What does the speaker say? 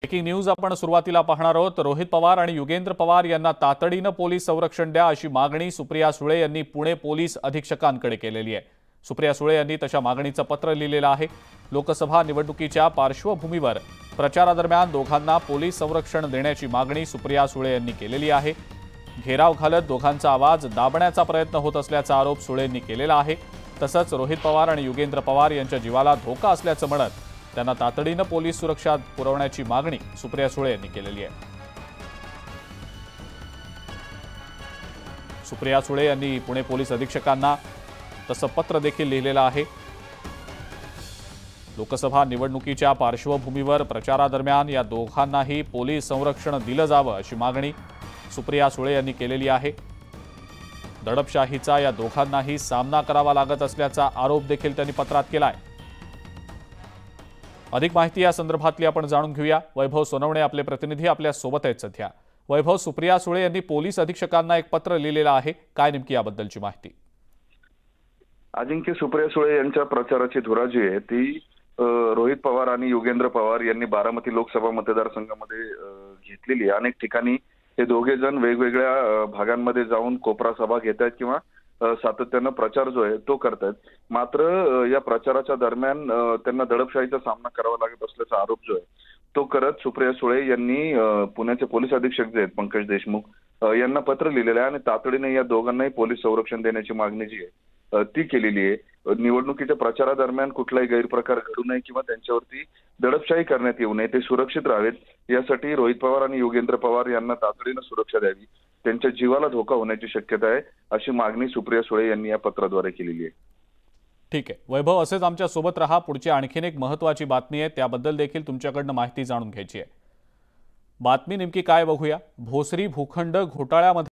Breaking news आपण सुरुवातीला पाहणार आहोत। रोहित पवार आणि युगेंद्र पवार यांना तातडीने पोलीस संरक्षण द्या अशी मागणी सुप्रिया सुळे यांनी पुणे पोलीस अधीक्षकांकडे केलेली आहे। सुप्रिया सुळे यांनी तशा मागणीचं पत्र लिहिलेलं आहे। लोकसभा निवडणुकीच्या पार्श्वभूमीवर प्रचारादरम्यान दोघांना पोलीस संरक्षण देण्याची मागणी सुप्रिया सुळे यांनी केलेली आहे। घेराव घालत दोघांचा आवाज दाबण्याचा प्रयत्न होत असल्याचा आरोप सुळेंनी केलेला आहे। तसंच रोहित पवार आणि युगेंद्र पवार यांच्या जीवाला धोका असल्याचं म्हणत त्यांना तातडीने पोलीस सुरक्षा पुरवण्याची मागणी सुप्रिया सुळे यांनी केलेली आहे। सुप्रिया सुळे यांनी पुणे पोलीस अधीक्षकांना तसं पत्र देखील लिहिलेलं आहे। लोकसभा निवडणुकीच्या पार्श्वभूमीवर प्रचारादरम्यान या दोघांनाही पोलीस संरक्षण दिलं जावं अशी मागणी सुप्रिया सुळे यांनी केलेली आहे। दडपशाहीचा या दोघांनाही सामना करावा लागत असल्याचा आरोप देखील त्यांनी पत्रात केलाय। अधिक माहिती या संदर्भातली आपण जाणून घेऊया। वैभव सोनवणे आपले प्रतिनिधी आपल्या सोबत आहेत सध्या। वैभव, सुप्रिया सुळे यांनी पोलीस अधीक्षकांना एक पत्र लिहिलेलं आहे, काय नेमकी याबद्दलची माहिती? अजिंक्य, सुप्रिया सुळे यांच्या प्रचाराची धुरा जी आहे ती रोहित पवार आणि युगेंद्र पवार यांनी बारामती लोकसभा मतदारसंघामध्ये घेतलेली आहे। अनेक ठिकाणी हे दोघे जण वेगवेगळ्या भागांमध्ये जाऊन कोपरा सभा घेत आहेत किंवा सातत्यानं प्रचार जो आहे तो करतात। मात्र या प्रचाराच्या दरम्यान त्यांना दडपशाहीचा सामना करावा लागत असल्याचा आरोप जो आहे तो करत सुप्रिया सुळे यांनी पुण्याचे पोलीस अधीक्षक जे आहेत पंकज देशमुख यांना पत्र लिहिलेलं आहे आणि तातडीने या दोघांनाही पोलीस संरक्षण देण्याची मागणी जी आहे ती केलेली आहे। निवडणुकीच्या प्रचारादरम्यान कुठलाही गैरप्रकार घडू नये किंवा त्यांच्यावरती दडपशाही करण्यात येऊ नये, ते सुरक्षित राहावेत यासाठी रोहित पवार आणि युगेंद्र पवार यांना तातडीने सुरक्षा द्यावी, त्यांच्या जीवाला धोका होण्याची शक्यता आहे अशी मागणी सुप्रिया सुळे यांनी या पत्राद्वारे केलेली आहे। ठीक आहे वैभव, असेच आमच्या सोबत रहा। पुढची आणखीन एक महत्त्वाची बातमी आहे, त्याबद्दल देखील तुमच्याकडनं माहिती जाणून घ्यायची आहे। बातमी नेमकी काय बघूया। भोसरी भूखंड घोटाळ्यामध्ये